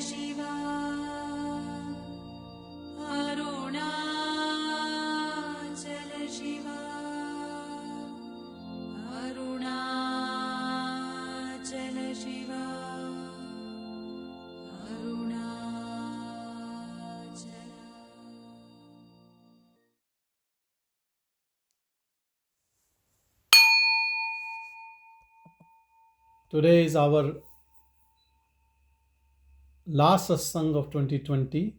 Shiva, Arunachala Shiva, Arunachala Shiva, Arunachala. Today is our last Satsang of 2020.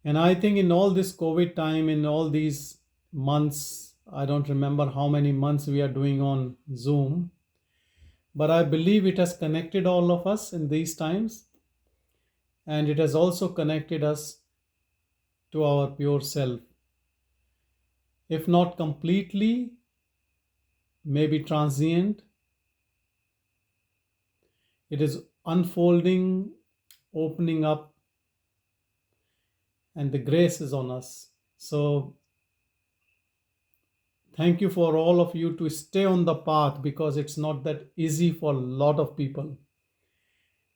And I think in all this COVID time, in all these months, I don't remember how many months we are doing on Zoom, but I believe it has connected all of us in these times. And it has also connected us to our pure self. If not completely, maybe transient, it is unfolding, opening up, and the grace is on us. So thank you for all of you to stay on the path, because it's not that easy for a lot of people.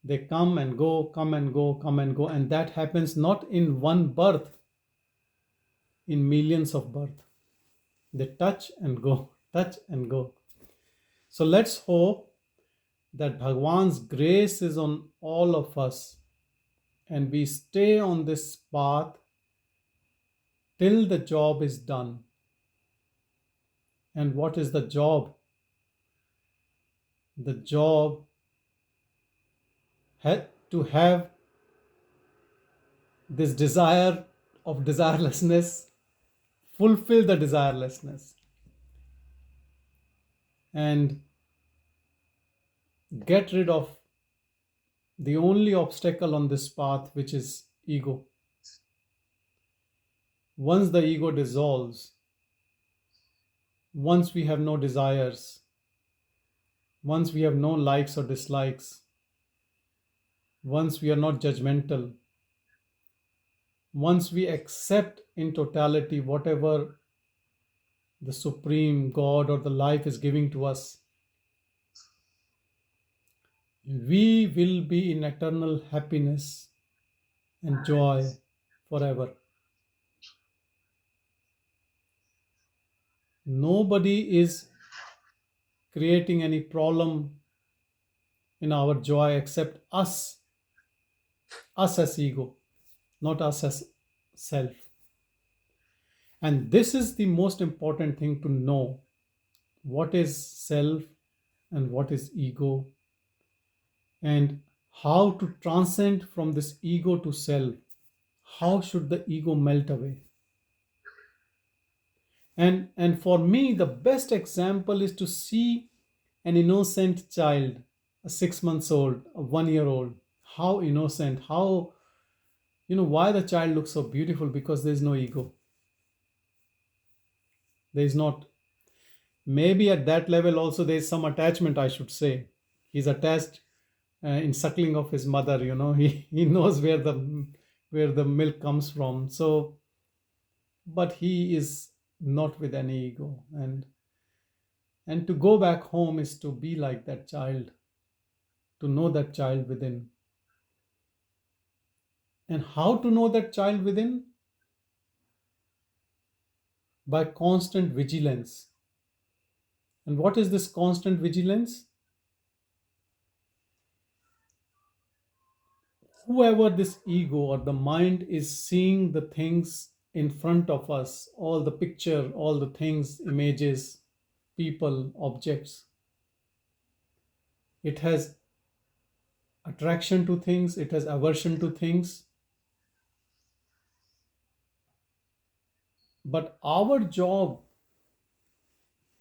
They come and go, come and go, come and go, and that happens not in one birth, in millions of births. They touch and go, touch and go. So let's hope that Bhagavan's grace is on all of us, and we stay on this path till the job is done. And what is the job? The job to have this desire of desirelessness, fulfill the desirelessness, and get rid of the only obstacle on this path, which is ego. Once the ego dissolves, once we have no desires, once we have no likes or dislikes, once we are not judgmental, once we accept in totality whatever the Supreme God or the life is giving to us, we will be in eternal happiness and joy forever. Nobody is creating any problem in our joy except us as ego, not us as self. And this is the most important thing to know: what is self and what is ego, and how to transcend from this ego to self. How should the ego melt away? And for me, the best example is to see an innocent child, a 6 months old, a 1 year old. How innocent, how, why the child looks so beautiful? Because there's no ego. There's not. Maybe at that level also there's some attachment, I should say. He's attached in suckling of his mother, he knows where the milk comes from. So, but he is not with any ego. And to go back home is to be like that child, to know that child within. And how to know that child within? By constant vigilance. And what is this constant vigilance? Whoever this ego or the mind is seeing the things in front of us, all the picture, all the things, images, people, objects, it has attraction to things, it has aversion to things. But our job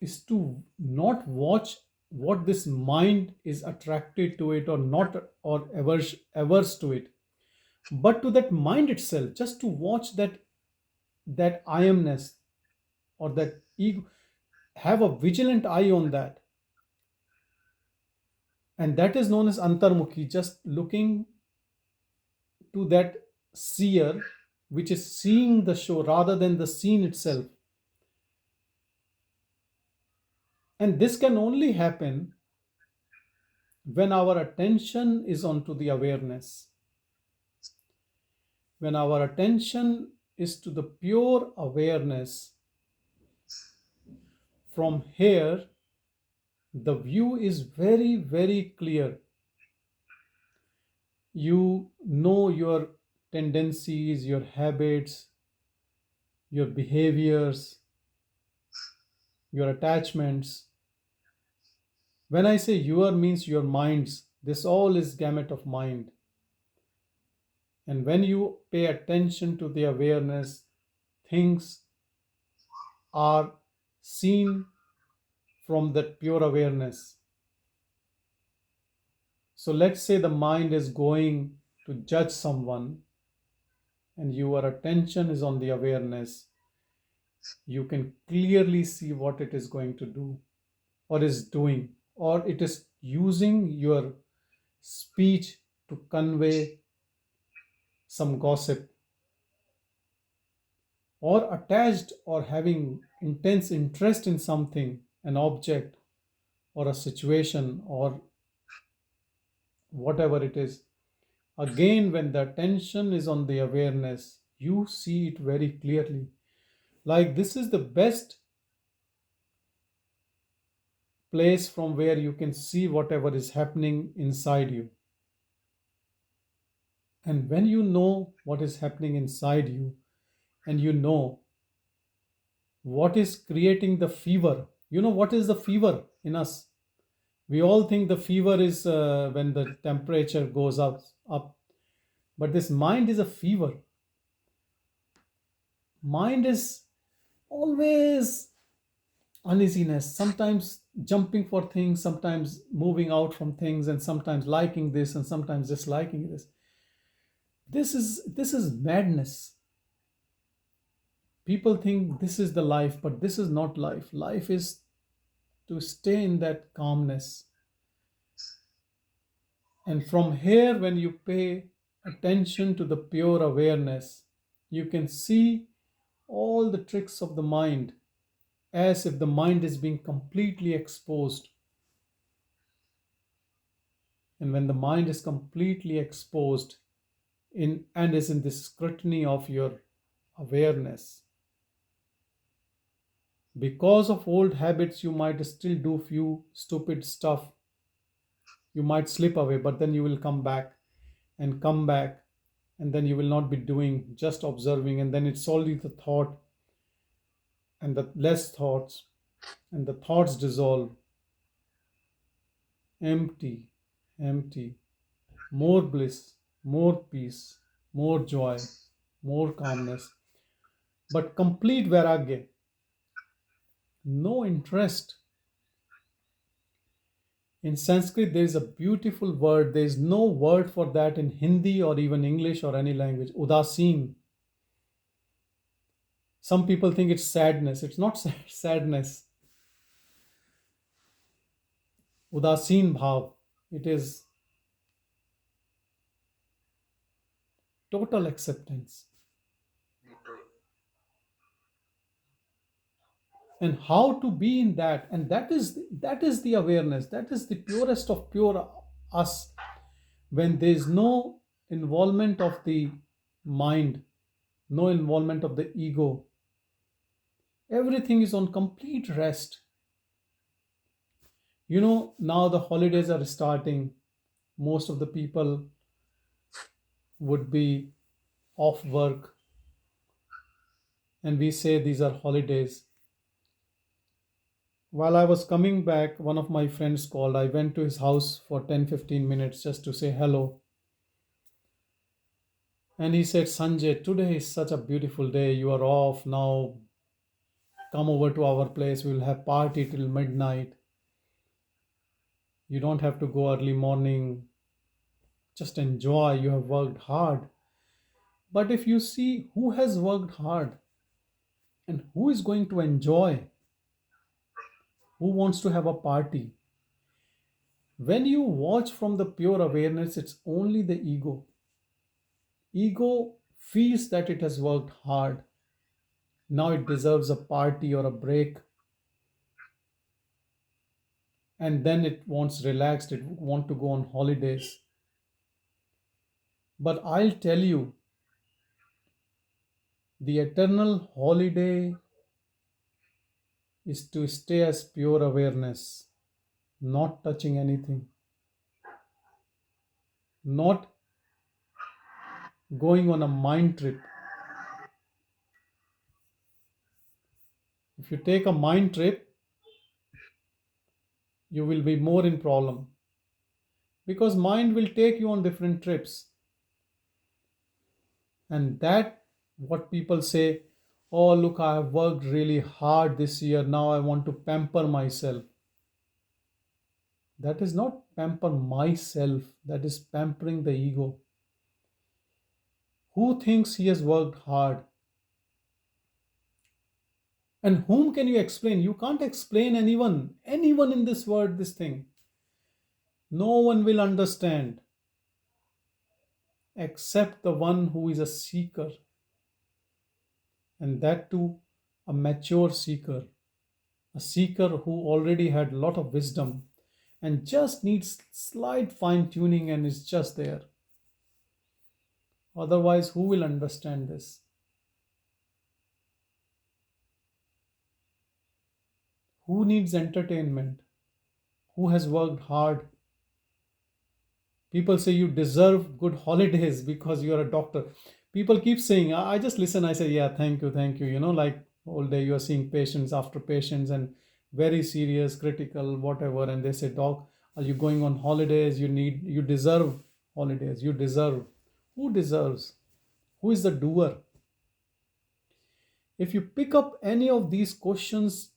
is to not watch what this mind is attracted to it or not, or averse to it, but to that mind itself, just to watch that I amness or that ego, have a vigilant eye on that. And that is known as antarmukhi, just looking to that seer, which is seeing the show rather than the scene itself. And this can only happen When our attention is onto the awareness, when our attention is to the pure awareness, from here the view is very, very clear. You know your tendencies, your habits, your behaviors, your attachments. When I say your means your minds, this all is gamut of mind. And when you pay attention to the awareness, things are seen from that pure awareness. So let's say the mind is going to judge someone and your attention is on the awareness. You can clearly see what it is going to do or is doing, or it is using your speech to convey some gossip, or attached or having intense interest in something, an object or a situation or whatever it is. Again, when the attention is on the awareness, you see it very clearly. Like, this is the best place from where you can see whatever is happening inside you. And when you know what is happening inside you, and you know what is creating the fever, you know what is the fever in us. We all think the fever is when the temperature goes up. But this mind is a fever. Mind is always uneasiness, sometimes jumping for things, sometimes moving out from things, and sometimes liking this and sometimes disliking this. This is madness. People think this is the life, but this is not life. Life is to stay in that calmness. And from here, when you pay attention to the pure awareness, you can see all the tricks of the mind, as if the mind is being completely exposed. And when the mind is completely exposed in and is in the scrutiny of your awareness, because of old habits, you might still do few stupid stuff. You might slip away, but then you will come back and come back, and then you will not be doing, just observing, and then it's only the thought and the less thoughts, and the thoughts dissolve. Empty, empty, more bliss, more peace, more joy, more calmness, but complete vairagya, no interest. In Sanskrit, there is a beautiful word. There is no word for that in Hindi or even English or any language. Udasin. Some people think it's sadness. It's not sadness. Udasin bhav. It is total acceptance. And how to be in that, and that is the awareness. That is the purest of pure us. When there is no involvement of the mind, no involvement of the ego, everything is on complete rest. Now the holidays are starting. Most of the people would be off work, and we say these are holidays. While I was coming back, one of my friends called. I went to his house for 10-15 minutes just to say hello. And he said, Sanjay, today is such a beautiful day. You are off now. Come over to our place. We will have party till midnight. You don't have to go early morning. Just enjoy. You have worked hard. But if you see who has worked hard and who is going to enjoy, who wants to have a party, when you watch from the pure awareness, it's only the ego. Ego feels that it has worked hard. Now it deserves a party or a break. and then it wants relaxed, it want to go on holidays. But I'll tell you, the eternal holiday is to stay as pure awareness, not touching anything, not going on a mind trip. If you take a mind trip, you will be more in problem, because mind will take you on different trips. And that, what people say, oh look, I have worked really hard this year, now I want to pamper myself. That is not pamper myself, that is pampering the ego. Who thinks he has worked hard? And whom can you explain? You can't explain anyone in this world, this thing. No one will understand except the one who is a seeker, and that too a mature seeker, a seeker who already had a lot of wisdom and just needs slight fine tuning and is just there. Otherwise, who will understand this? Who needs entertainment? Who has worked hard? People say you deserve good holidays because you are a doctor. People keep saying, I just listen, I say, yeah, thank you, thank you. Like all day you are seeing patients after patients and very serious, critical, whatever. And they say, doc, are you going on holidays? You deserve holidays. You deserve. Who deserves? Who is the doer? If you pick up any of these questions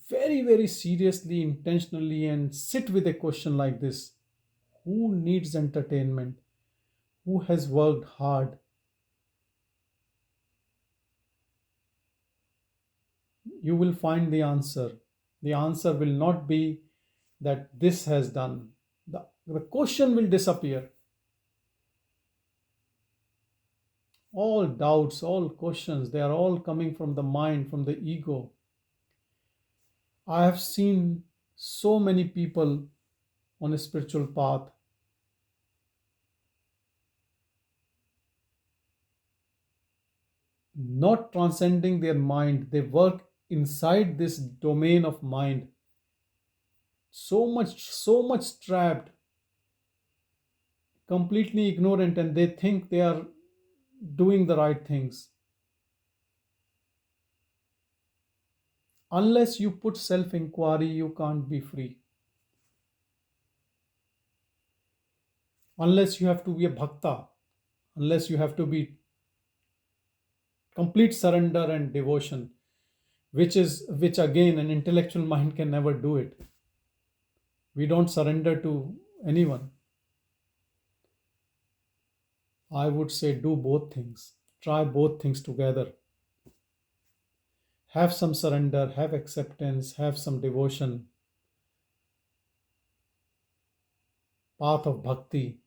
very, very seriously, intentionally, and sit with a question like this, who needs entertainment? Who has worked hard? You will find the answer. The answer will not be that this has done. The question will disappear. All doubts, all questions, they are all coming from the mind, from the ego. I have seen so many people on a spiritual path not transcending their mind. They work inside this domain of mind. So much trapped, completely ignorant, and they think they are doing the right things. Unless you put self inquiry, you can't be free. Unless you have to be a bhakta, unless you have to be complete surrender and devotion, which again an intellectual mind can never do it. We don't surrender to anyone. I would say do both things. Try both things together. Have some surrender, have acceptance, have some devotion. Path of bhakti,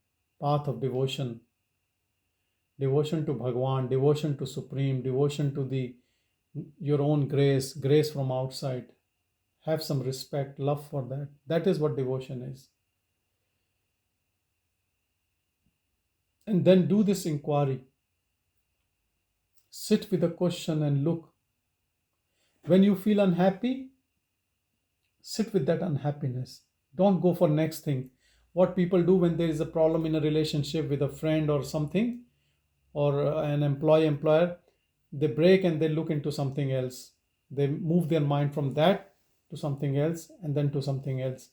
path of devotion. Devotion to Bhagavan, devotion to Supreme, devotion to the your own grace from outside. Have some respect, love for that. That is what devotion is. And then do this inquiry. Sit with a question and look. When you feel unhappy, sit with that unhappiness. Don't go for next thing. What people do when there is a problem in a relationship with a friend or something, or an employer, they break and they look into something else. They move their mind from that to something else and then to something else.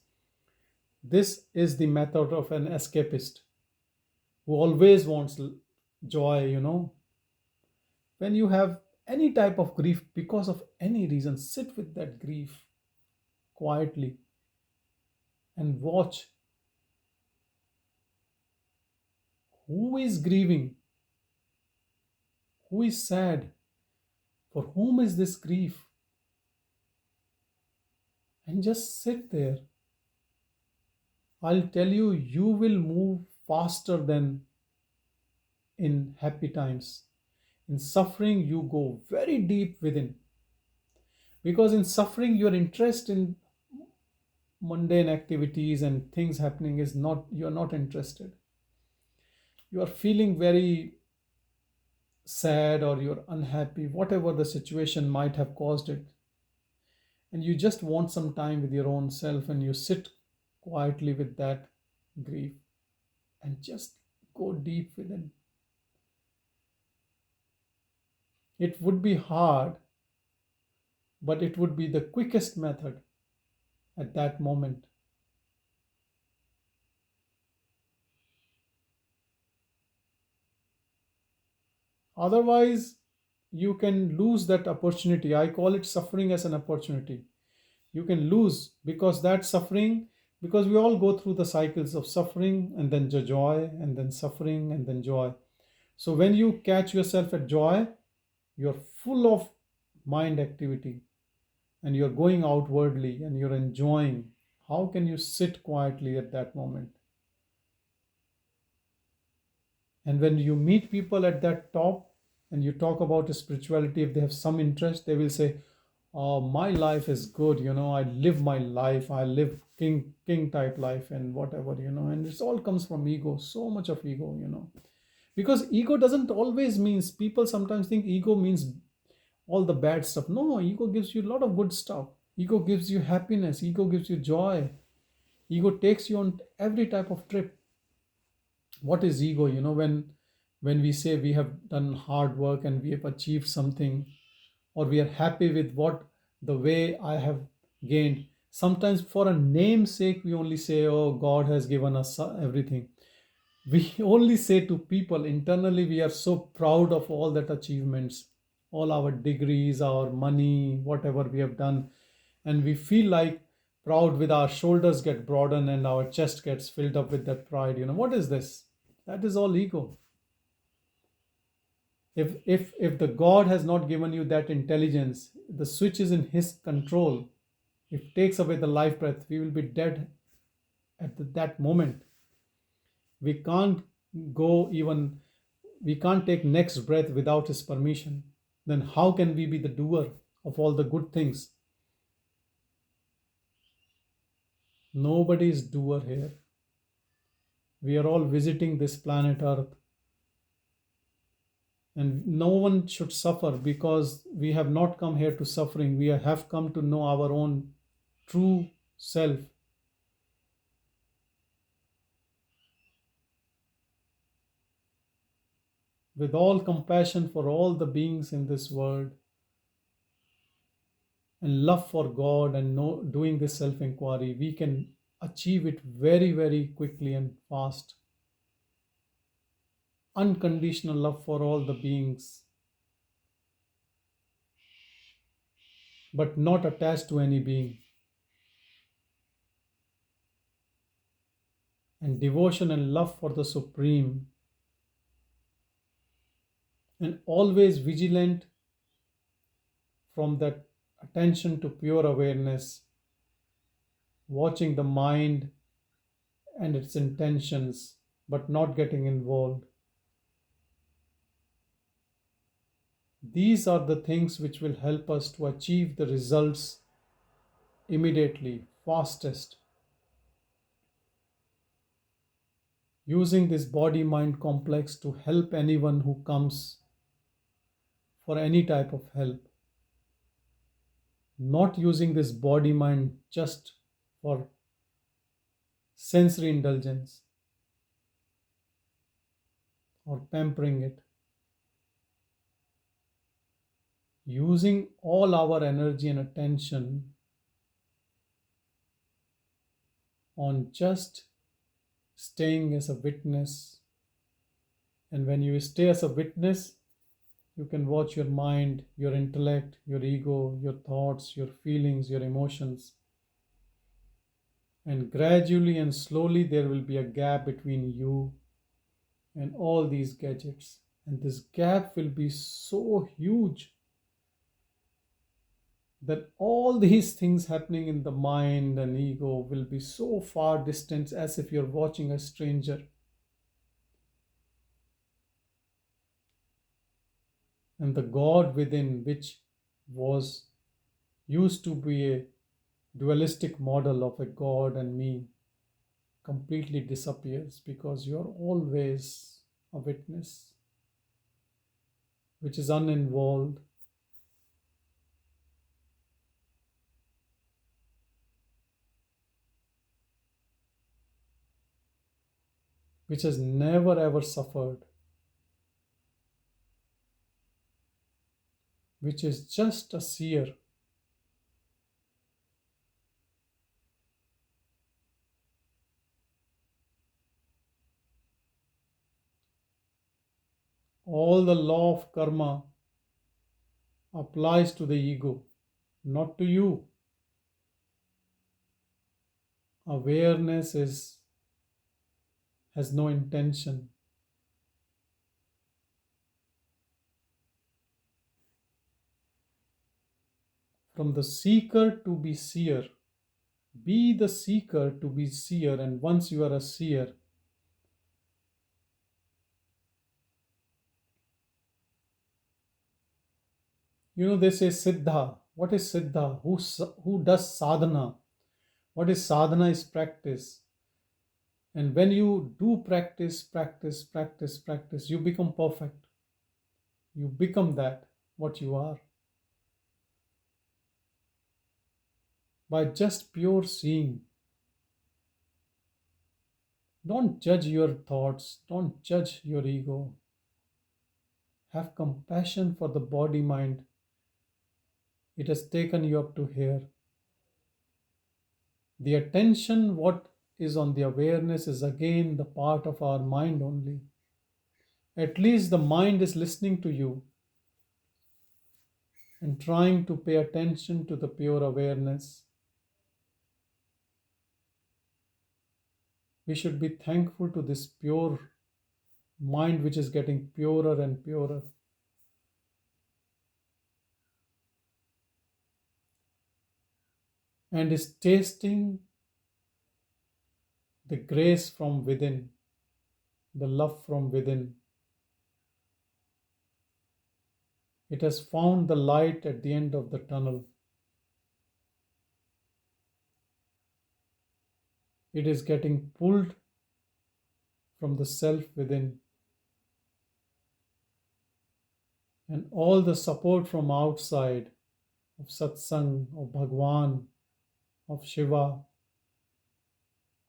This is the method of an escapist who always wants joy. When you have any type of grief because of any reason, sit with that grief quietly and watch who is grieving, who is sad, for whom is this grief, and just sit there. I'll tell you, you will move faster than in happy times. In suffering, you go very deep within, because in suffering, your interest in mundane activities and things happening is not, you're not interested. You are feeling very sad or you're unhappy, whatever the situation might have caused it, and you just want some time with your own self, and you sit quietly with that grief and just go deep within. It would be hard, but it would be the quickest method at that moment. Otherwise, you can lose that opportunity. I call it suffering as an opportunity. You can lose because that suffering, because we all go through the cycles of suffering and then joy and then suffering and then joy. So when you catch yourself at joy, you're full of mind activity and you're going outwardly and you're enjoying. How can you sit quietly at that moment? And when you meet people at that top and you talk about spirituality, if they have some interest, they will say, "Oh, my life is good, I live my life, I live king type life and whatever, and it all comes from ego, so much of ego. Because ego doesn't always means, people sometimes think ego means all the bad stuff. No, ego gives you a lot of good stuff. Ego gives you happiness, ego gives you joy, ego takes you on every type of trip. What is ego? When we say we have done hard work and we have achieved something, or we are happy with what the way I have gained, sometimes for a name's sake we only say, oh, God has given us everything. We only say to people, internally we are so proud of all that achievements, all our degrees, our money, whatever we have done, and we feel like proud, with our shoulders get broadened and our chest gets filled up with that pride. What is this? That is all ego. If the God has not given you that intelligence, the switch is in his control. If takes away the life breath, we will be dead at that moment. We can't go even, we can't take next breath without his permission. Then how can we be the doer of all the good things? Nobody is doer here. We are all visiting this planet Earth, and no one should suffer, because we have not come here to suffering. We have come to know our own true self. With all compassion for all the beings in this world, and love for God, and doing this self inquiry, we can achieve it very, very quickly and fast. Unconditional love for all the beings, but not attached to any being. And devotion and love for the Supreme. And always vigilant from that attention to pure awareness, watching the mind and its intentions, but not getting involved. These are the things which will help us to achieve the results immediately, fastest. Using this body-mind complex to help anyone who comes for any type of help. Not using this body-mind just for sensory indulgence or pampering it. Using all our energy and attention on just staying as a witness. And when you stay as a witness, you can watch your mind, your intellect, your ego, your thoughts, your feelings, your emotions. And gradually and slowly there will be a gap between you and all these gadgets. And this gap will be so huge that all these things happening in the mind and ego will be so far distant, as if you're watching a stranger. And the God within, which was used to be a dualistic model of a God and me completely disappears, because you are always a witness which is uninvolved, which has never ever suffered, which is just a seer. All the law of karma applies to the ego, not to you. Awareness has no intention. From the seeker to be seer, be the seeker to be seer, and once you are a seer, they say siddha. What is siddha? Who does sadhana? What is sadhana is practice. And when you do practice, you become perfect. You become that, what you are. By just pure seeing. Don't judge your thoughts. Don't judge your ego. Have compassion for the body mind. It has taken you up to here. The attention, what is on the awareness, is again the part of our mind only. At least the mind is listening to you and trying to pay attention to the pure awareness. We should be thankful to this pure mind which is getting purer and purer. And is tasting the grace from within, the love from within. It has found the light at the end of the tunnel. It is getting pulled from the self within. And all the support from outside, of Satsang, of Bhagavan, of Shiva,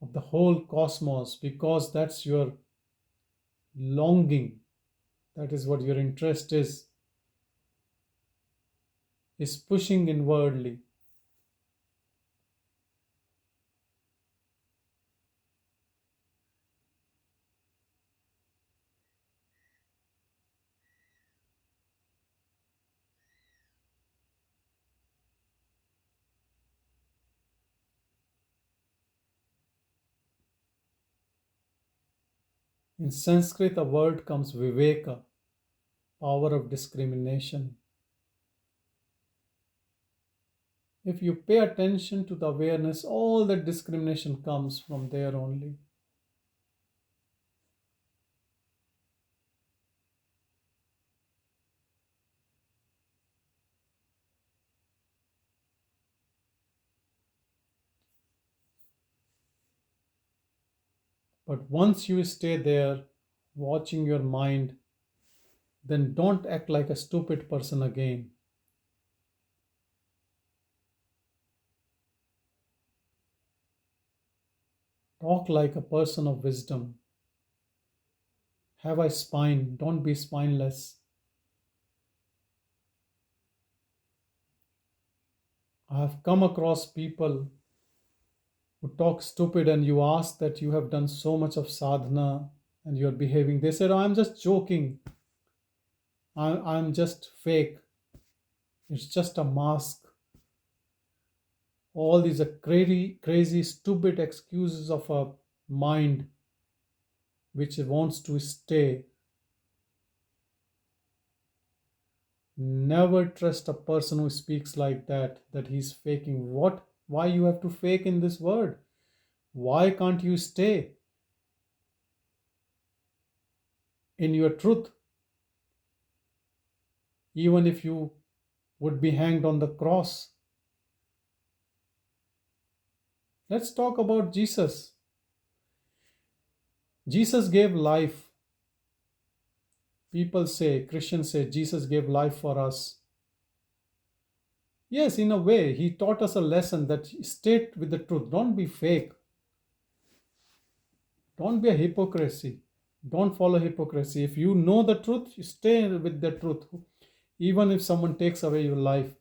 of the whole cosmos, because that's your longing, that is what your interest is pushing inwardly. In Sanskrit, a word comes viveka, power of discrimination. If you pay attention to the awareness, all that discrimination comes from there only. But once you stay there, watching your mind, then don't act like a stupid person again. Talk like a person of wisdom. Have a spine, don't be spineless. I have come across people who talk stupid, and you ask that you have done so much of sadhana and you're behaving. They said, "Oh, I'm just joking. I'm just fake. It's just a mask." All these are crazy, stupid excuses of a mind which wants to stay. Never trust a person who speaks like that he's faking. What? Why you have to fake in this word? Why can't you stay in your truth? Even if you would be hanged on the cross, Let's talk about Jesus. Jesus gave life. People say, Christians say, Jesus gave life for us. Yes, in a way, he taught us a lesson that stay with the truth. Don't be fake. Don't be a hypocrisy. Don't follow hypocrisy. If you know the truth, you stay with the truth, even if someone takes away your life.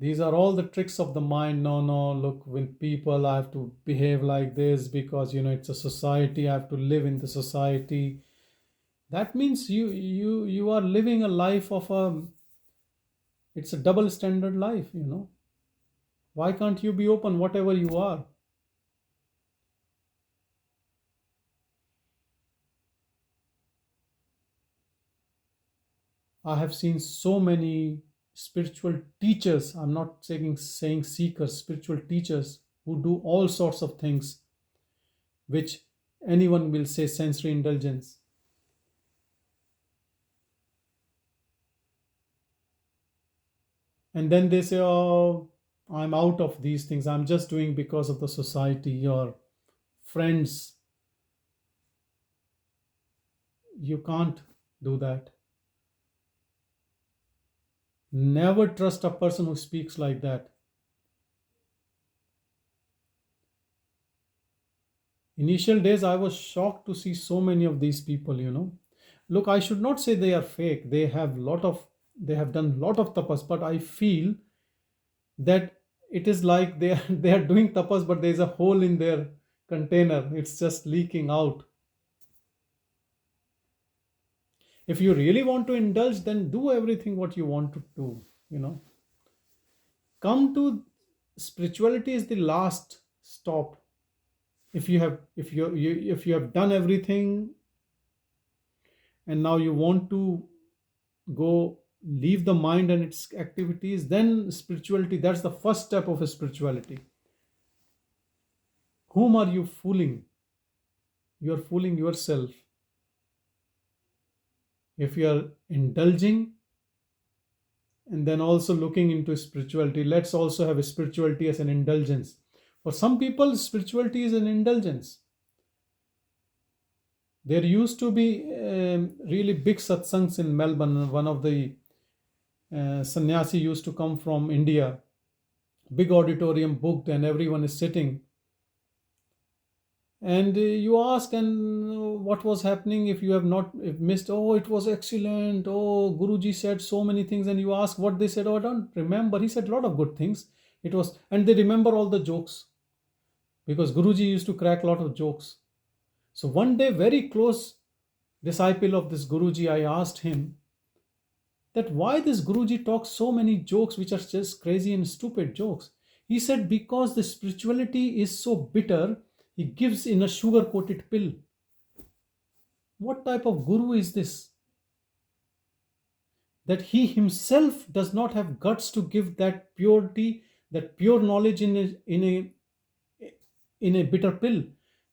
These are all the tricks of the mind. No, no, look, with people, I have to behave like this because it's a society. I have to live in the society. That means you are living a life of a. It's a double standard life. Why can't you be open, whatever you are? I have seen so many spiritual teachers. I'm not saying seekers, spiritual teachers who do all sorts of things, which anyone will say sensory indulgence. And then they say, "Oh, I'm out of these things. I'm just doing because of the society or friends." You can't do that. Never trust a person who speaks like that. Initial days, I was shocked to see so many of these people. Look, I should not say they are fake. They have done lot of tapas, but I feel that it is like they are, they are doing tapas, but there is a hole in their container. It's just leaking out. If you really want to indulge, then do everything what you want to do. You know, come to spirituality is the last stop. If you have done everything and now you want to go leave the mind and its activities, then spirituality, that's the first step of a spirituality. Whom are you fooling? You are fooling yourself. If you are indulging and then also looking into spirituality, let's also have a spirituality as an indulgence. For some people, spirituality is an indulgence. There used to be really big satsangs in Melbourne. One of the sannyasi used to come from India, big auditorium booked, and everyone is sitting. And you ask, and what was happening if you have not if missed? Oh, it was excellent. Oh, Guruji said so many things. And you ask what they said. Oh, I don't remember. He said a lot of good things. It was, and they remember all the jokes because Guruji used to crack a lot of jokes. So one day, very close disciple of this Guruji, I asked him that why this Guruji talks so many jokes which are just crazy and stupid jokes. He said because the spirituality is so bitter, he gives in a sugar coated pill. What type of guru is this? That he himself does not have guts to give that purity, that pure knowledge in a bitter pill.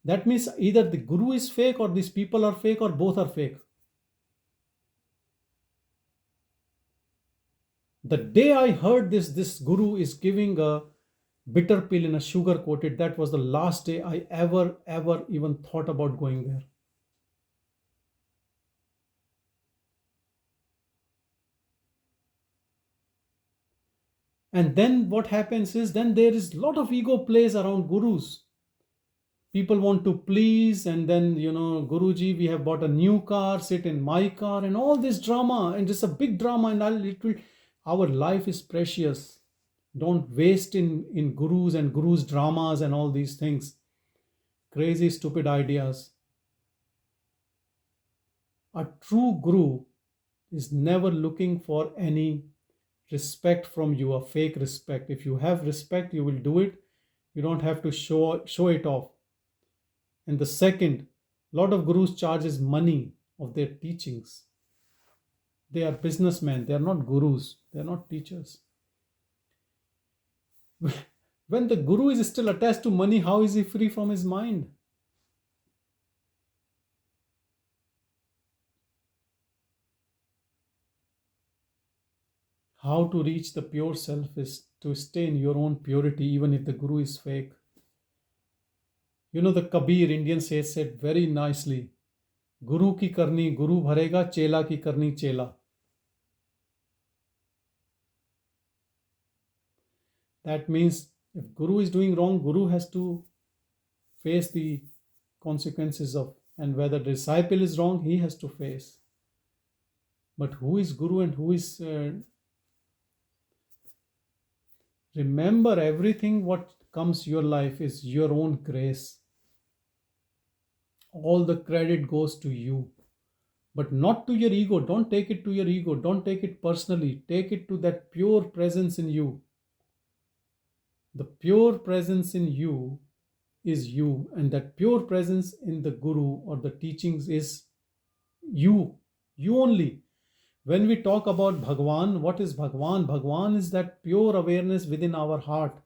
That means either the guru is fake or these people are fake or both are fake. The day I heard this guru is giving a bitter pill in a sugar coated, that was the last day I ever even thought about going there. And then what happens is then there is a lot of ego plays around gurus. People want to please, and then Guruji, we have bought a new car, sit in my car, and all this drama, and it's a big drama, and our life is precious. Don't waste in gurus and gurus dramas and all these things. Crazy stupid ideas. A true guru is never looking for any respect from you, a fake respect. If you have respect, you will do it. You don't have to show it off. And the second, lot of gurus charges money of their teachings. They are businessmen. They are not gurus. They are not teachers. When the guru is still attached to money, how is he free from his mind? How to reach the pure self is to stay in your own purity, even if the guru is fake. The Kabir, Indian sage, said very nicely, Guru ki karni guru bharega, chela ki karni chela. That means if guru is doing wrong, guru has to face the consequences of, and whether the disciple is wrong, he has to face. But who is guru and who is remember, everything what comes your life is your own grace. All the credit goes to you, but not to your ego. Don't take it to your ego. Don't take it personally. Take it to that pure presence in you. The pure presence in you is you, and that pure presence in the guru or the teachings is you only. When we talk about Bhagavan, what is Bhagavan? Bhagavan is that pure awareness within our heart.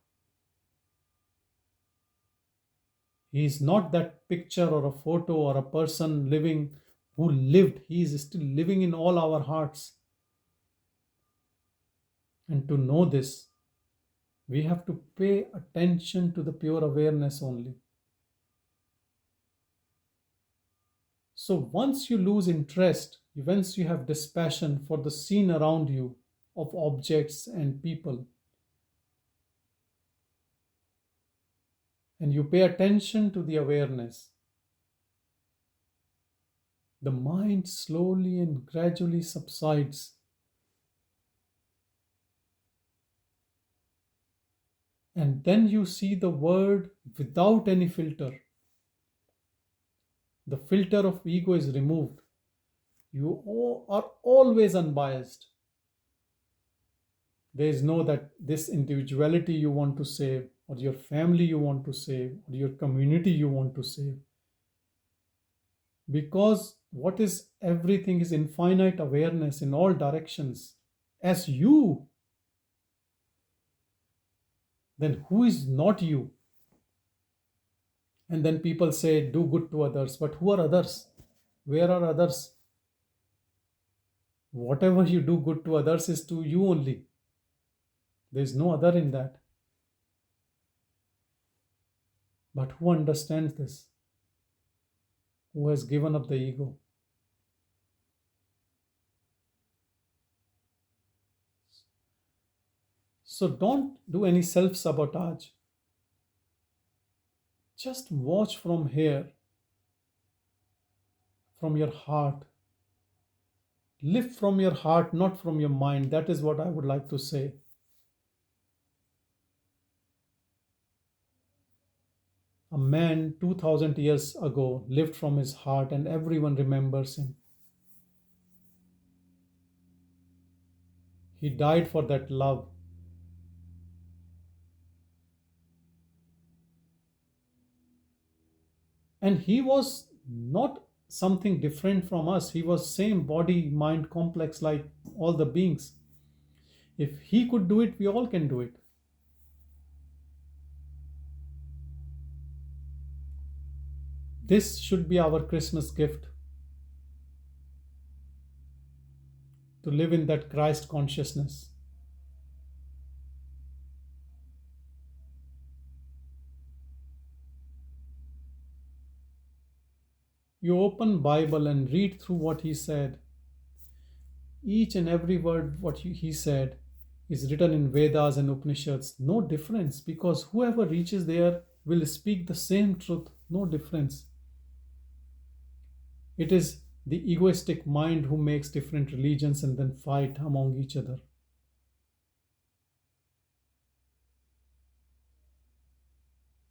He is not that picture or a photo or a person living who lived. He is still living in all our hearts. And to know this, we have to pay attention to the pure awareness only. So once you lose interest, once you have dispassion for the scene around you of objects and people, and you pay attention to the awareness, the mind slowly and gradually subsides. And then you see the world without any filter. The filter of ego is removed. You are always unbiased. There is no that this individuality you want to save, or your family you want to save, or your community you want to save. Because what is everything is infinite awareness in all directions. As you, then who is not you? And then people say, do good to others. But who are others? Where are others? Whatever you do good to others is to you only. There is no other in that. But who understands this? Who has given up the ego? So don't do any self-sabotage. Just watch from here, from your heart. Live from your heart, not from your mind. That is what I would like to say. A man 2000 years ago lived from his heart, and everyone remembers him. He died for that love. And he was not something different from us. He was same body, mind complex like all the beings. If he could do it, we all can do it. This should be our Christmas gift. To live in that Christ consciousness. You open Bible and read through what he said. Each and every word what he said is written in Vedas and Upanishads. No difference, because whoever reaches there will speak the same truth. No difference. It is the egoistic mind who makes different religions and then fight among each other.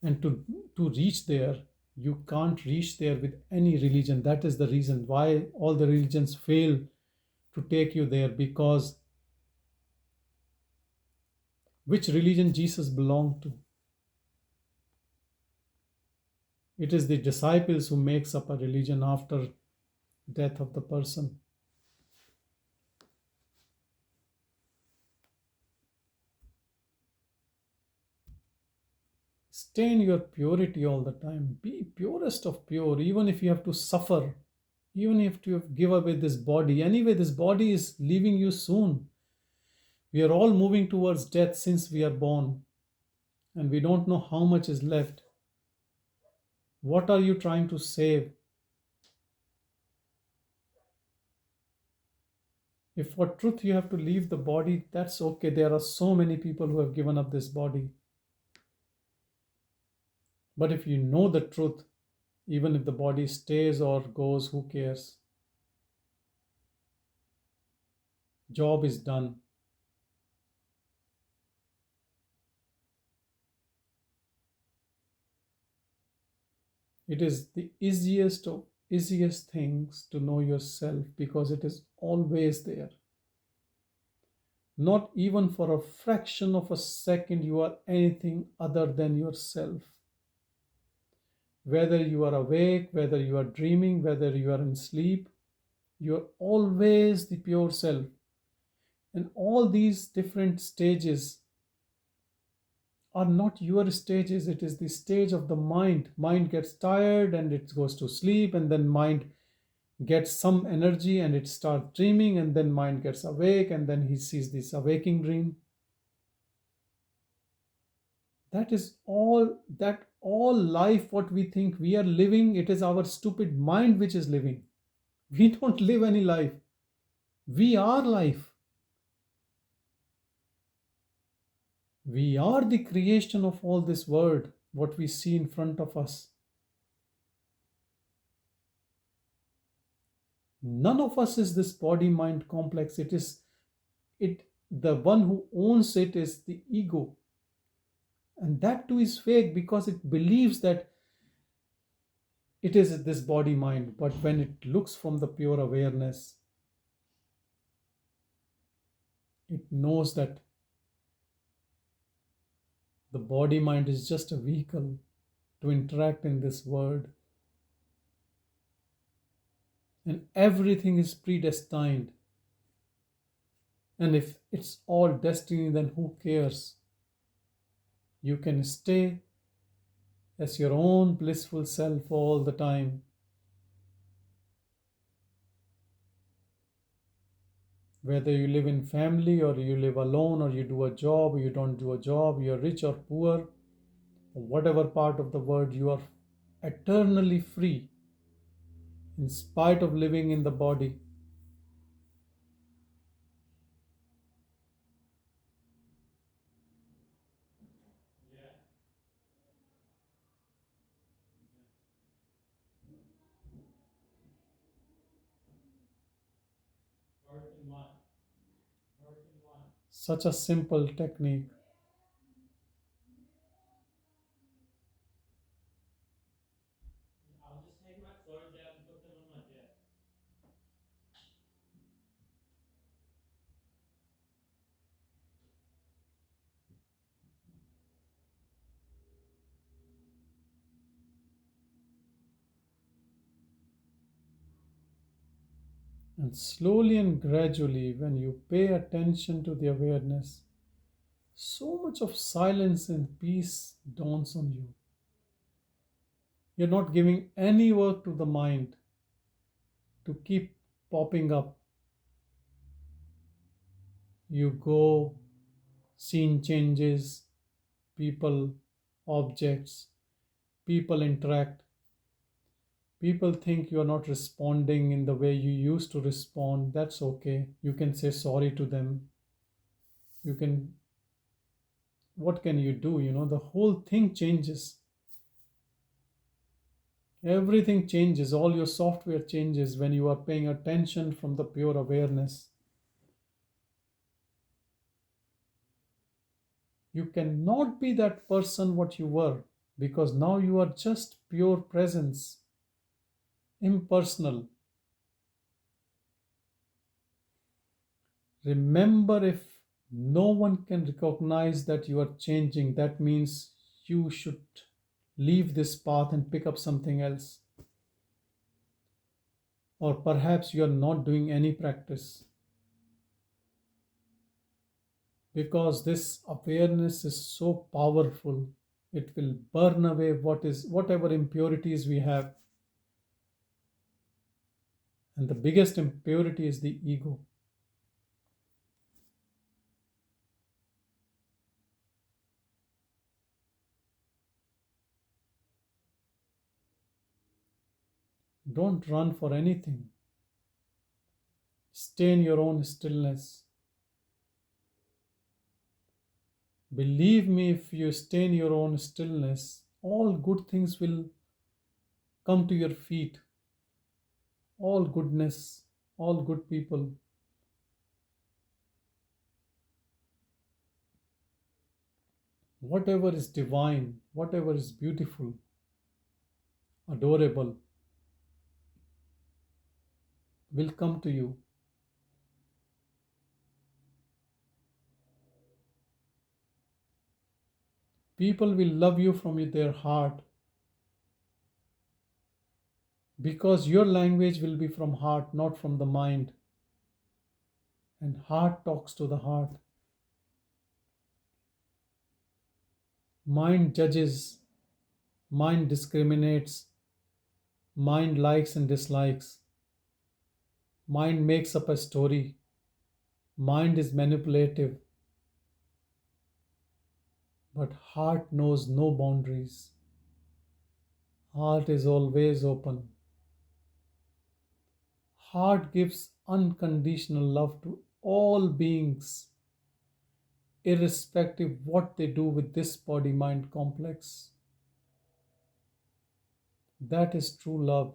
And to reach there, you can't reach there with any religion. That is the reason why all the religions fail to take you there, because which religion Jesus belonged to? It is the disciples who makes up a religion after death of the person. Stay in your purity all the time. Be purest of pure, even if you have to suffer, even if you have to give away this body. Anyway, this body is leaving you soon. We are all moving towards death since we are born, and we don't know how much is left. What are you trying to save? If for truth you have to leave the body, that's okay. There are so many people who have given up this body. But if you know the truth, even if the body stays or goes, who cares? Job is done. It is the easiest things to know yourself because it is always there. Not even for a fraction of a second you are anything other than yourself. Whether you are awake, whether you are dreaming, whether you are in sleep, you are always the pure self. And all these different stages are not your stages. It is the stage of the mind. Mind gets tired and it goes to sleep, and then mind gets some energy and it starts dreaming, and then mind gets awake and then he sees this awaking dream. That all life, what we think we are living, it is our stupid mind which is living. We don't live any life. We are life. We are the creation of all this world, what we see in front of us. None of us is this body mind complex. The one who owns it is the ego. And that too is fake because it believes that it is this body mind. But when it looks from the pure awareness, it knows that the body mind is just a vehicle to interact in this world. And everything is predestined. And if it's all destiny, then who cares? You can stay as your own blissful self all the time. Whether you live in family or you live alone or you do a job or you don't do a job, you're rich or poor, or whatever part of the world, you are eternally free in spite of living in the body. Such a simple technique. And slowly and gradually, when you pay attention to the awareness, so much of silence and peace dawns on you. You're not giving any work to the mind to keep popping up. You go, scene changes, people, objects, people interact. People think you are not responding in the way you used to respond. That's okay. You can say sorry to them. You can, what can you do? The whole thing changes. Everything changes. All your software changes when you are paying attention from the pure awareness. You cannot be that person what you were because now you are just pure presence, impersonal. Remember, if no one can recognize that you are changing, that means you should leave this path and pick up something else. Or perhaps you are not doing any practice. Because this awareness is so powerful, it will burn away whatever impurities we have. And the biggest impurity is the ego. Don't run for anything. Stay in your own stillness. Believe me, if you stay in your own stillness, all good things will come to your feet. All goodness, all good people. Whatever is divine, whatever is beautiful, adorable, will come to you. People will love you from their heart because your language will be from heart, not from the mind. And heart talks to the heart. Mind judges, mind discriminates, mind likes and dislikes, mind makes up a story, mind is manipulative, but heart knows no boundaries. Heart is always open. Heart gives unconditional love to all beings, irrespective what they do with this body-mind complex. That is true love.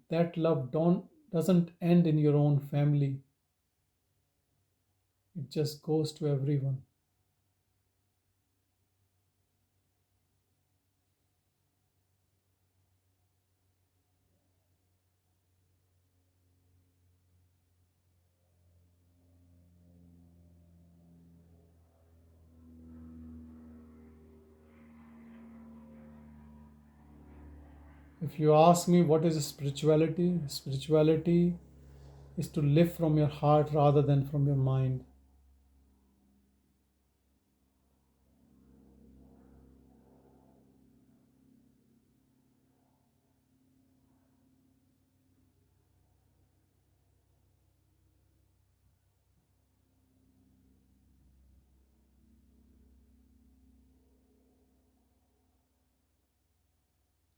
That love doesn't end in your own family. It just goes to everyone. If you ask me what is spirituality, spirituality is to live from your heart rather than from your mind.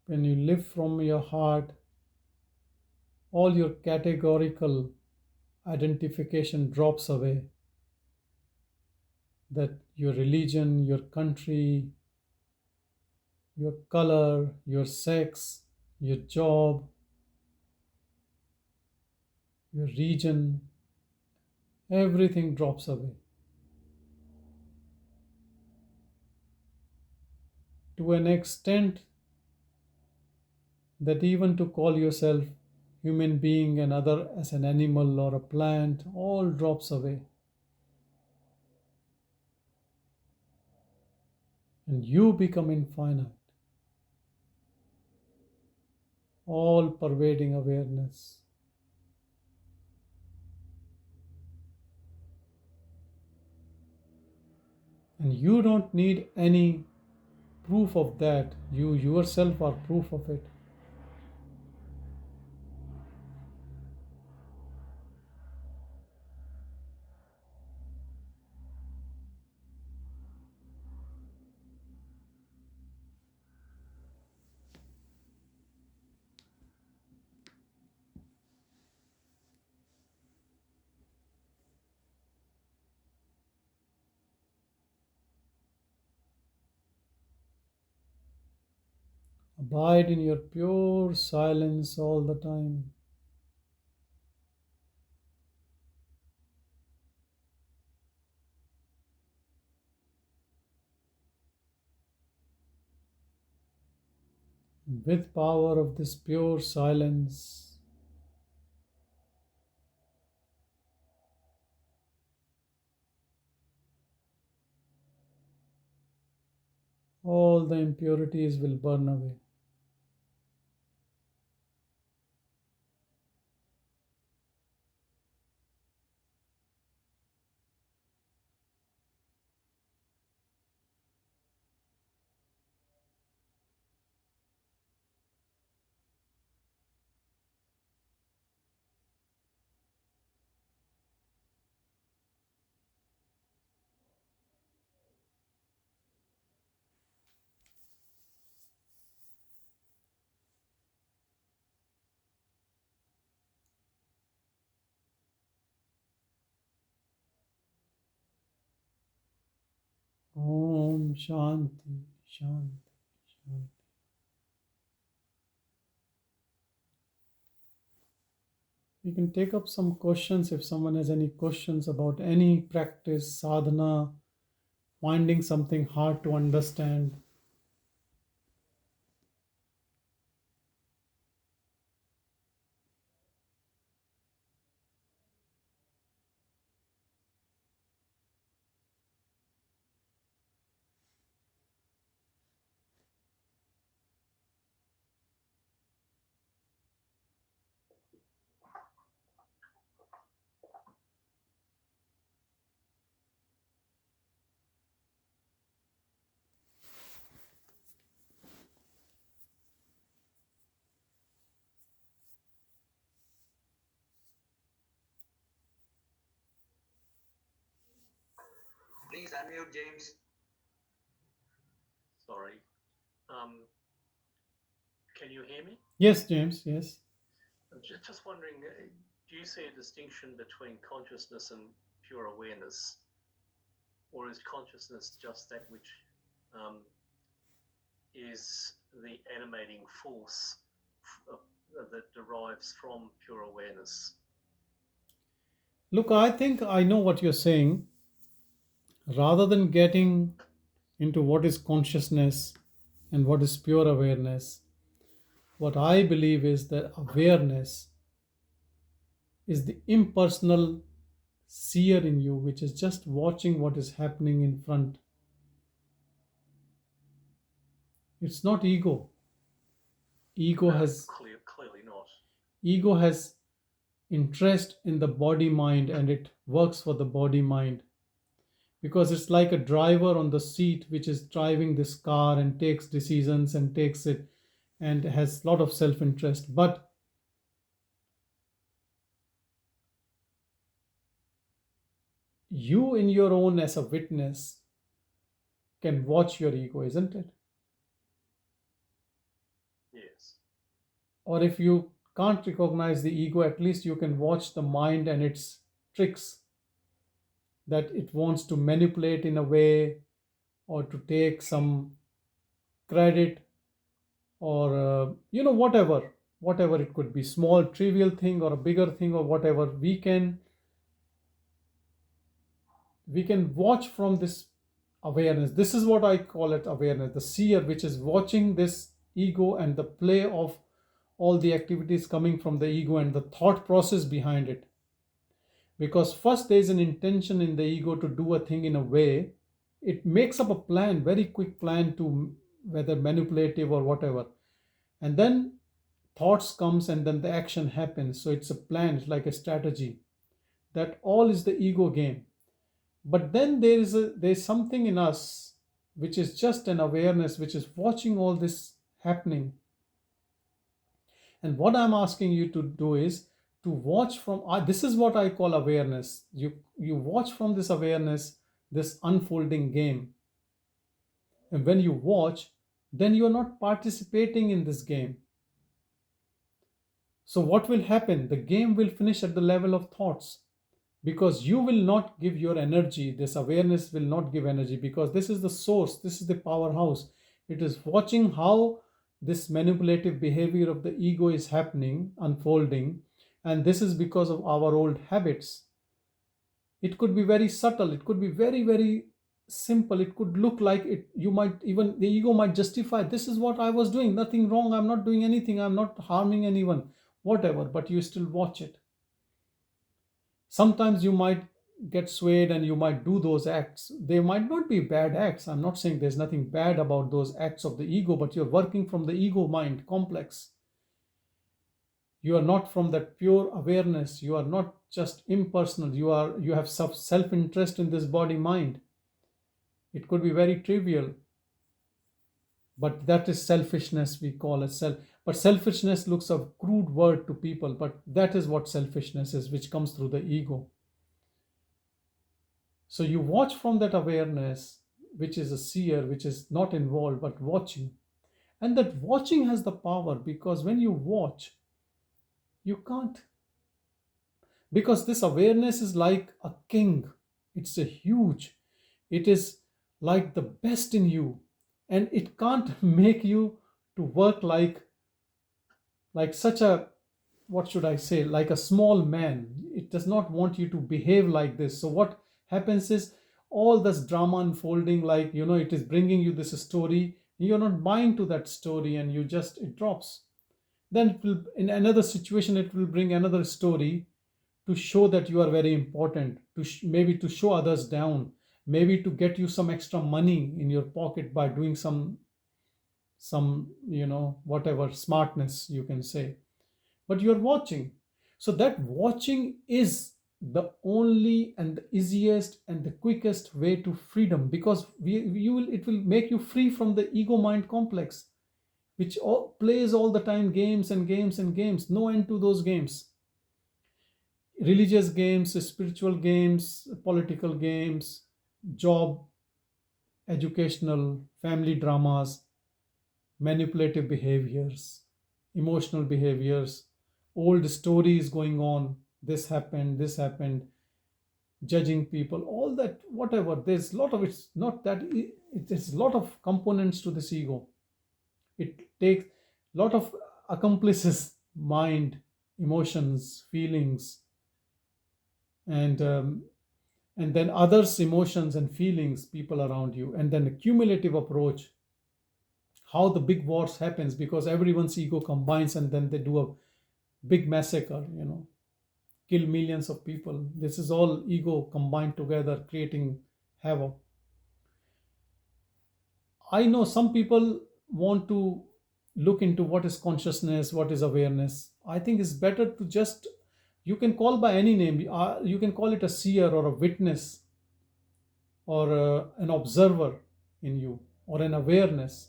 When you live from your heart, all your categorical identification drops away. That your religion, your country, your color, your sex, your job, your region, everything drops away. To an extent that even to call yourself human being and other as an animal or a plant all drops away. And you become infinite, all pervading awareness. And you don't need any proof of that. You yourself are proof of it. Abide in your pure silence all the time. With power of this pure silence, all the impurities will burn away. Shanti, Shanti, Shanti. We can take up some questions if someone has any questions about any practice, sadhana, finding something hard to understand. Please unmute, James. Sorry. Can you hear me? Yes, James, yes. I'm just wondering, do you see a distinction between consciousness and pure awareness? Or is consciousness just that which is the animating force that derives from pure awareness? Look, I think I know what you're saying. Rather than getting into what is consciousness and what is pure awareness, what I believe is that awareness is the impersonal seer in you, which is just watching what is happening in front. It's not ego. Ego No, has clearly not. ego has interest in the body mind, and it works for the body mind, because it's like a driver on the seat which is driving this car and takes decisions and takes it and has a lot of self-interest. But you in your own as a witness can watch your ego, isn't it? Yes. Or if you can't recognize the ego, at least you can watch the mind and its tricks, that it wants to manipulate in a way or to take some credit, or whatever it could be, small trivial thing or a bigger thing, or whatever. We can watch from this awareness. This is what I call it, awareness, the seer, which is watching this ego and the play of all the activities coming from the ego and the thought process behind it. Because first there is an intention in the ego to do a thing in a way. It makes up a plan, very quick plan, to whether manipulative or whatever, and then thoughts comes and then the action happens. So it's a plan, it's like a strategy. That all is the ego game. But then there's something in us which is just an awareness, which is watching all this happening. And what I'm asking you to do is to watch from, this is what I call awareness. You watch from this awareness, this unfolding game. And when you watch, then you are not participating in this game. So what will happen? The game will finish at the level of thoughts, because you will not give your energy. This awareness will not give energy, because this is the source, this is the powerhouse. It is watching how this manipulative behavior of the ego is happening, unfolding, and this is because of our old habits. It could be very subtle, it could be very, very simple, it could look like it. You might even, the ego might justify, this is what I was doing, nothing wrong, I'm not doing anything, I'm not harming anyone, whatever, but you still watch it. Sometimes you might get swayed and you might do those acts. They might not be bad acts. I'm not saying there's nothing bad about those acts of the ego, but you're working from the ego mind complex. You are not from that pure awareness. You are not just impersonal. You have self-interest in this body mind. It could be very trivial, but that is selfishness, we call it self. But selfishness looks a crude word to people, but that is what selfishness is, which comes through the ego. So you watch from that awareness, which is a seer, which is not involved but watching. And that watching has the power, because when you watch, you can't. Because this awareness is like a king. It's a huge, it is like the best in you, and it can't make you to work like such a, what should I say, like a small man. It does not want you to behave like this. So what happens is all this drama unfolding, like, it is bringing you this story, you're not buying to that story, and you just, it drops. Then it will, in another situation, it will bring another story to show that you are very important, to maybe to show others down, maybe to get you some extra money in your pocket by doing some whatever smartness you can say. But you're watching. So that watching is the only and the easiest and the quickest way to freedom, because it will make you free from the ego mind complex, which plays all the time games and games and games, no end to those games. Religious games, spiritual games, political games, job, educational, family dramas, manipulative behaviors, emotional behaviors, old stories going on. This happened, judging people, all that, whatever. There's a lot of, it's not that, it's a lot of components to this ego. It takes a lot of accomplices, mind, emotions, feelings, and then others' emotions and feelings, people around you, and then a cumulative approach, how the big wars happens, because everyone's ego combines, and then they do a big massacre, kill millions of people. This is all ego combined together, creating havoc. I know some people want to look into what is consciousness, what is awareness. I think it's better to just, you can call by any name. You can call it a seer or a witness, or an observer in you, or an awareness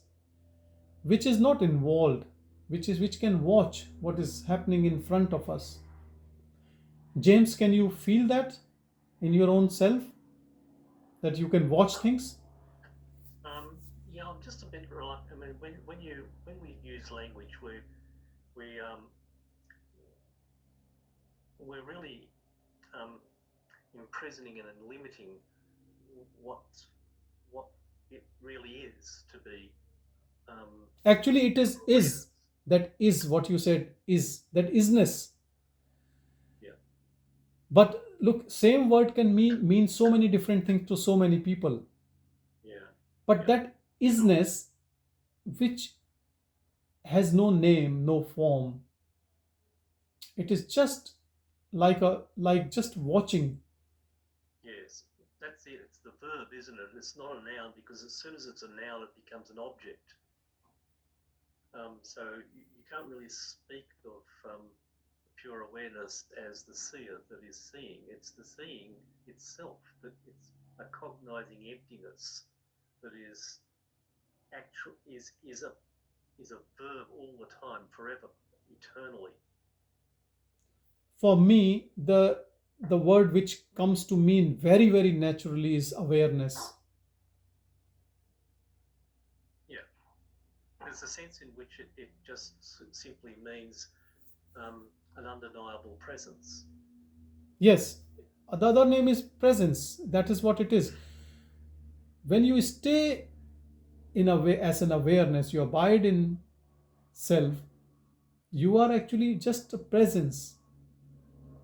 which is not involved, which can watch what is happening in front of us. James, can you feel that in your own self, that you can watch things? Yeah, I'm just a bit reluctant. I mean, when we use language, we're really imprisoning and limiting what it really is to be. Actually, it is that is what you said, is that isness. Yeah. But look, same word can mean so many different things to so many people. Yeah. But Yeah. that isness, which has no name, no form, it is just like just watching. Yes, that's it. It's the verb, isn't it? It's not a noun, because as soon as it's a noun, it becomes an object. So you can't really speak of pure awareness as the seer that is seeing. It's the seeing itself, that it's a cognizing emptiness that is a verb all the time, forever, eternally. For me, the word which comes to mean very, very naturally is awareness. Yeah, there's a sense in which it just simply means an undeniable presence. Yes, the other name is presence. That is what it is. When you stay in a way as an awareness, you abide in self, you are actually just a presence,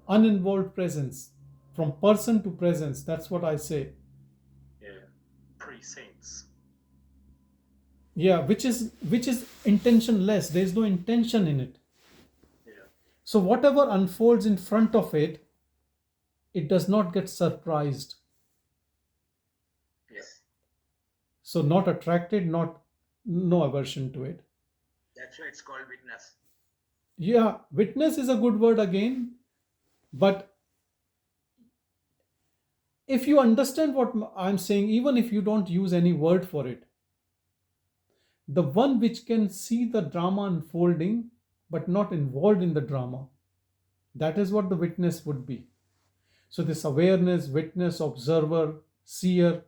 uninvolved presence, from person to presence. That's what I say. Yeah, pre-sense. Yeah, which is intentionless. There is no intention in it. Yeah. So whatever unfolds in front of it, it does not get surprised. Yes. So not attracted, no aversion to it. That's why it's called witness. Yeah, witness is a good word again, but if you understand what I'm saying, even if you don't use any word for it, the one which can see the drama unfolding but not involved in the drama, that is what the witness would be. So this awareness, witness, observer, seer,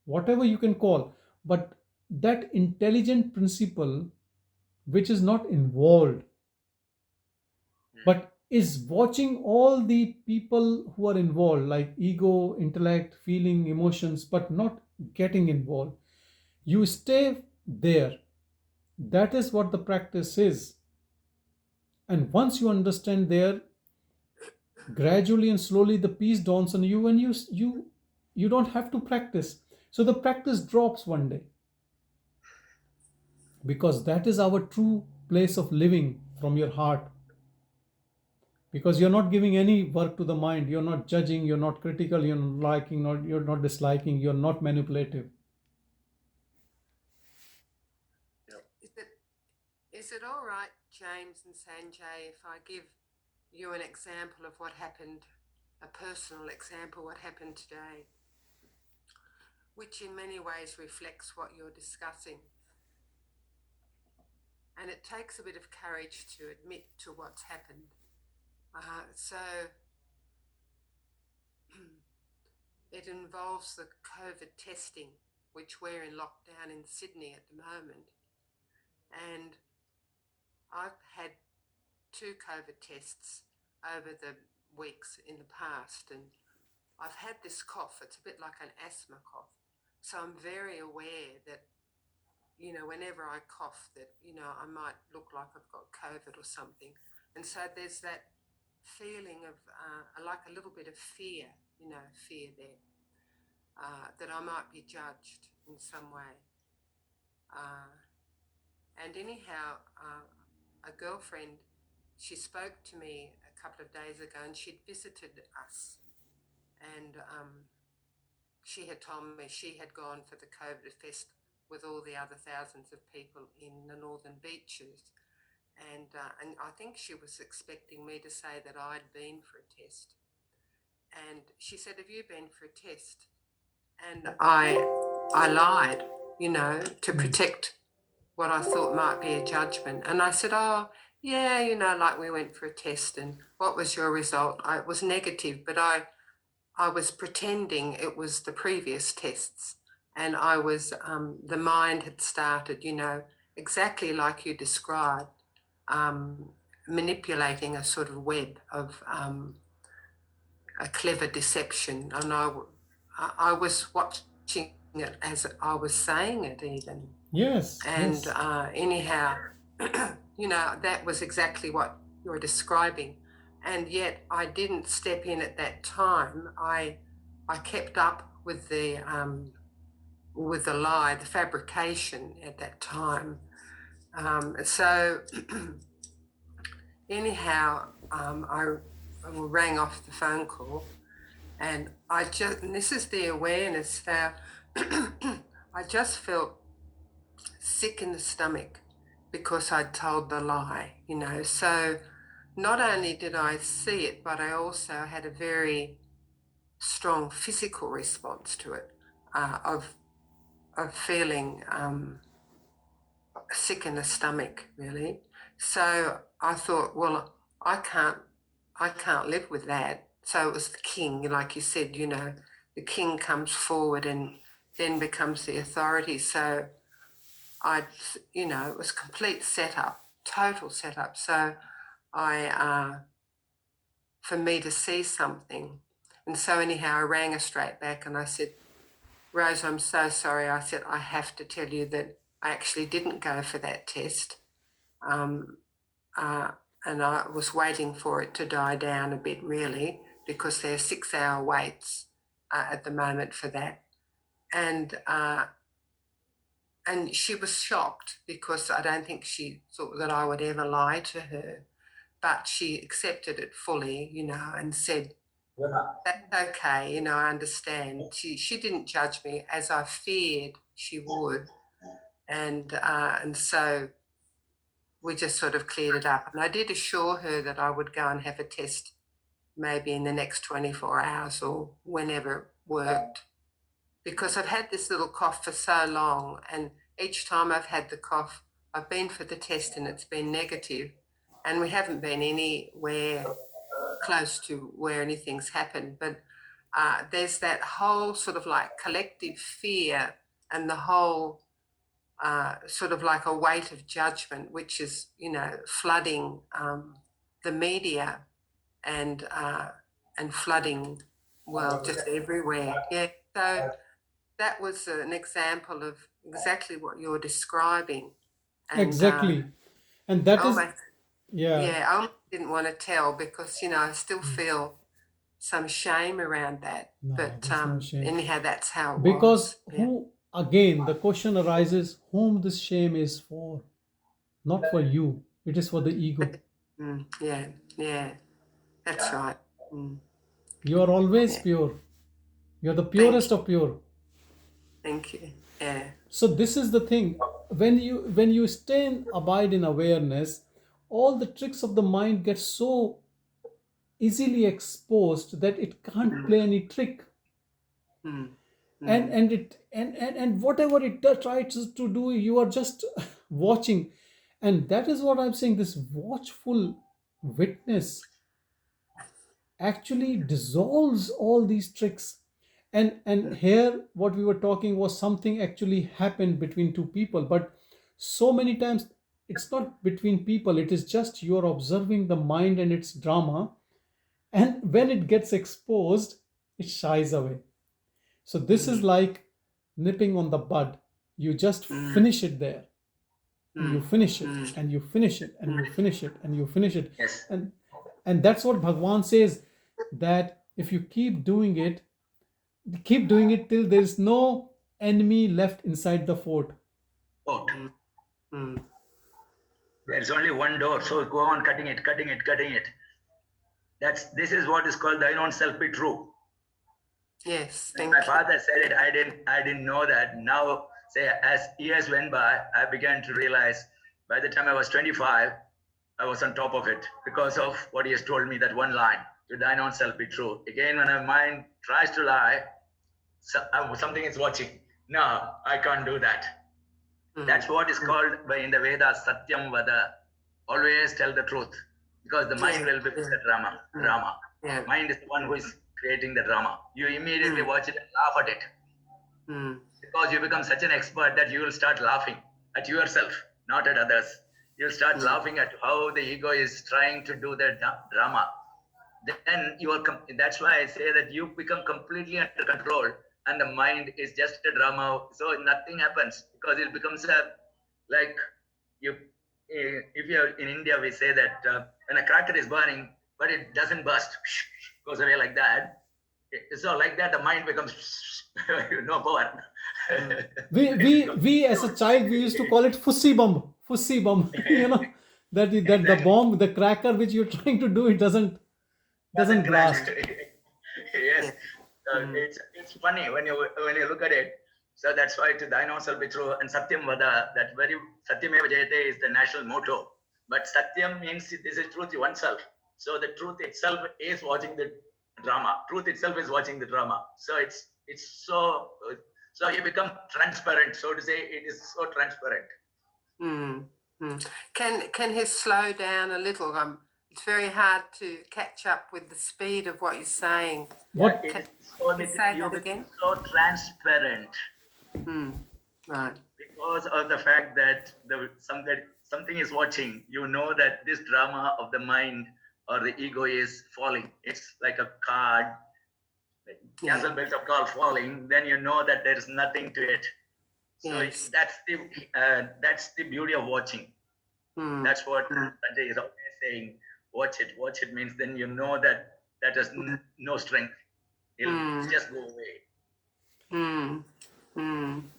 whatever you can call, but that intelligent principle which is not involved but is watching all the people who are involved, like ego, intellect, feeling, emotions, but not getting involved. You stay there. That is what the practice is. And once you understand there, gradually and slowly the peace dawns on you, and you don't have to practice. So the practice drops one day, because that is our true place of living from your heart. Because you're not giving any work to the mind, you're not judging, you're not critical, you're not liking, you're not disliking, you're not manipulative. Is it all right, James and Sanjay, if I give you an example of what happened, a personal example, what happened today, which in many ways reflects what you're discussing? And it takes a bit of courage to admit to what's happened. So it involves the COVID testing, which we're in lockdown in Sydney at the moment. And I've had 2 COVID tests over the weeks in the past, and I've had this cough. It's a bit like an asthma cough. So I'm very aware that, you know, whenever I cough, that, you know, I might look like I've got COVID or something. And so there's that feeling of like a little bit of fear, you know, fear there, that I might be judged in some way. And anyhow, a girlfriend, she spoke to me a couple of days ago, and she'd visited us, and she had told me she had gone for the COVID fest with all the other thousands of people in the northern beaches, and I think she was expecting me to say that I'd been for a test. And she said, "Have you been for a test?" And I lied, you know, to protect what I thought might be a judgment. And I said, "Oh, yeah, you know, like we went for a test, and what was your result?" It was negative, but I was pretending it was the previous tests. And I was, the mind had started, you know, exactly like you described, manipulating a sort of web of a clever deception. And I was watching it as I was saying it even. Yes. And yes. Anyhow, you know, that was exactly what you're describing. And yet I didn't step in at that time. I kept up with the lie, the fabrication at that time. So anyhow, I rang off the phone call, and and this is the awareness that I just felt sick in the stomach because I'd told the lie, you know. So not only did I see it, but I also had a very strong physical response to it, of feeling sick in the stomach, really. So I thought, well, I can't live with that. So it was the king, like you said, you know, the king comes forward and then becomes the authority. So you know, it was complete setup, total setup. So for me to see something. And so anyhow, I rang her straight back and I said, "Rose, I'm so sorry." I said, "I have to tell you that I actually didn't go for that test. And I was waiting for it to die down a bit, really, because there are 6-hour waits at the moment for that." And she was shocked, because I don't think she thought that I would ever lie to her, but she accepted it fully, you know, and said, "That's okay, you know, I understand." She didn't judge me as I feared she would, and so we just sort of cleared it up. And I did assure her that I would go and have a test maybe in the next 24 hours or whenever it worked, because I've had this little cough for so long, and each time I've had the cough, I've been for the test and it's been negative, and we haven't been anywhere close to where anything's happened. But there's that whole sort of like collective fear, and the whole sort of like a weight of judgment, which is, you know, flooding the media and flooding, well, just everywhere. Yeah. So that was an example of exactly what you're describing. And, Exactly. And that is, almost, yeah. I almost didn't want to tell because, I still feel some shame around that. No, But there's no shame. anyhow, that's how it Because was. again, the question arises, whom this shame is for? Not for you. It is for the ego. Yeah, that's right. You are always pure. You're the purest of pure. Thank you. Yeah. So this is the thing. When you stay and abide in awareness, all the tricks of the mind get so easily exposed that it can't play any trick. And whatever it tries to do, you are just watching. And that is what I'm saying, this watchful witness actually dissolves all these tricks. And here what we were talking was something actually happened between two people, but so many times it's not between people, it is just you're observing the mind and its drama, and when it gets exposed, it shies away. So this is like nipping on the bud. You just finish it there. You finish it, and you finish it, and you finish it, and you finish it. Yes. And that's what Bhagavan says, that if you keep doing it till there is no enemy left inside the fort. Fort. There's only one door, so go on cutting it. This is what is called thine own self be true. Yes, When thank my you. father said it, I didn't know that. Now, say, as years went by, I began to realize by the time I was 25, I was on top of it because of what he has told me, that one line, to thine own self be true. Again, when my mind tries to lie, something is watching. No, I can't do that. That's what is called in the Vedas, Satyam Vada. Always tell the truth, because the mind will be the drama. Yeah. Mind is the one who is creating the drama. You immediately watch it and laugh at it. Because you become such an expert that you will start laughing at yourself, not at others. You'll start laughing at how the ego is trying to do the drama. Then that's why I say that you become completely under control, and the mind is just a drama. So nothing happens, because it becomes like you. If you're in India, we say that when a cracker is burning, but it doesn't burst, goes away like that. So like that, the mind becomes no power. We as a child, we used to call it fussy bomb. That the bomb, the cracker which you're trying to do, it doesn't blast. Yes. It's funny when you look at it. So that's why to thine own self be true, and Satyam Vada, that very Satyameva Jayate is the national motto. But Satyam means this is truth to oneself. So the truth itself is watching the drama. Truth itself is watching the drama. So it's so you become transparent, so to say. It is so transparent. Can he slow down a little? It's very hard to catch up with the speed of what you're saying. What? Can you say that again? So transparent. Right. Because of the fact that something is watching, you know that this drama of the mind or the ego is falling. It's like a card, castle built of card falling. Then you know that there is nothing to it. So that's the beauty of watching. That's what Sanjay is always saying. Watch it means then you know that has no strength. It'll just go away.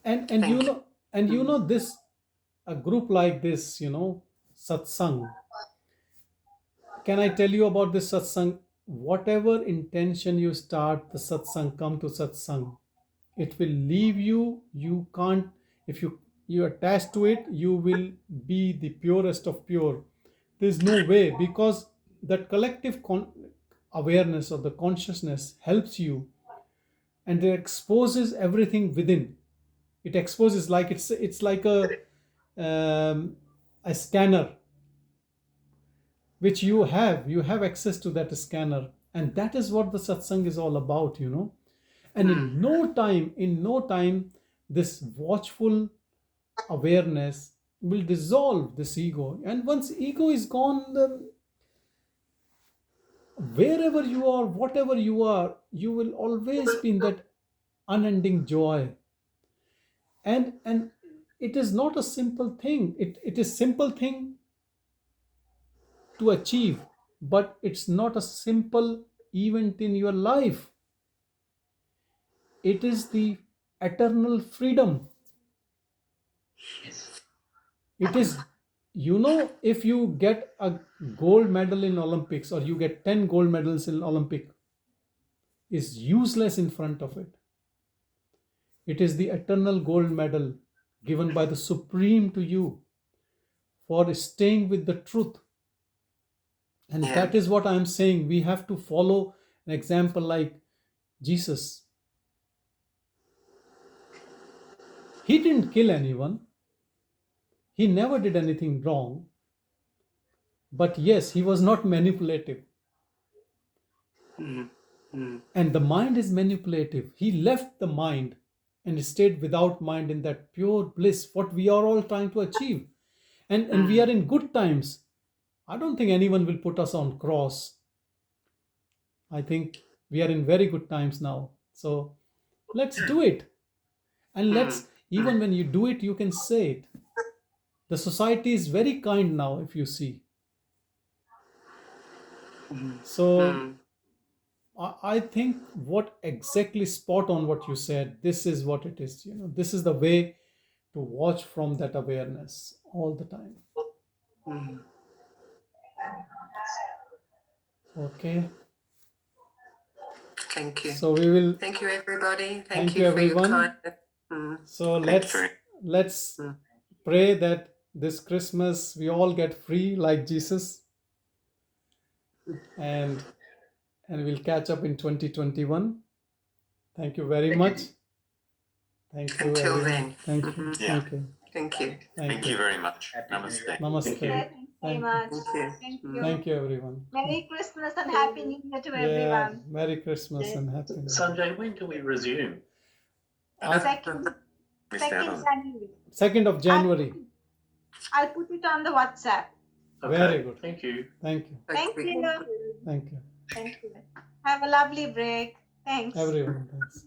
And you know this, a group like this, satsang. Can I tell you about this satsang? Whatever intention you start the satsang, come to satsang. It will leave you. You can't, if you attach to it, you will be the purest of pure. There's no way, because that collective awareness of the consciousness helps you, and it exposes everything within. It exposes, like it's like a scanner which you have access to that scanner, and that is what the satsang is all about. And in no time this watchful awareness will dissolve this ego, and once ego is gone, then wherever you are, whatever you are, you will always be in that unending joy. And it is not a simple thing. It is simple thing to achieve, but it's not a simple event in your life. It is the eternal freedom. It is, if you get a gold medal in Olympics, or you get 10 gold medals in Olympic, is useless in front of it. It is the eternal gold medal given by the Supreme to you for staying with the truth. And that is what I'm saying. We have to follow an example like Jesus. He didn't kill anyone. He never did anything wrong. But yes, he was not manipulative. And the mind is manipulative. He left the mind and stayed without mind in that pure bliss, what we are all trying to achieve. And we are in good times. I don't think anyone will put us on cross. I think we are in very good times now. So let's do it. And let's, even when you do it, you can say it. The society is very kind now, if you see. So I think what exactly spot on what you said, this is what it is. This is the way to watch from that awareness all the time. Okay. Thank you. So we will. Thank you, everybody. Thank you, everyone. For your kindness. So let's pray that this Christmas we all get free like Jesus, and we'll catch up in 2021. Thank you very much. Thank you. Until everyone. then. Thank you. Yeah. Thank you. Thank you. Thank you very much. Namaste. Namaste. Thank you very much. Thank you. Thank you. Thank you, everyone. Merry Christmas and Happy New Year to Yeah. everyone. Merry Christmas and Happy New Year. Sanjay, when do we resume? Second Missed out on. January. 2nd of January. I'll put it on the WhatsApp. Okay, Very good. Thank you. Thank you. Thank you. Thank you. Thank you. Have a lovely break. Thanks. Everyone. Thanks.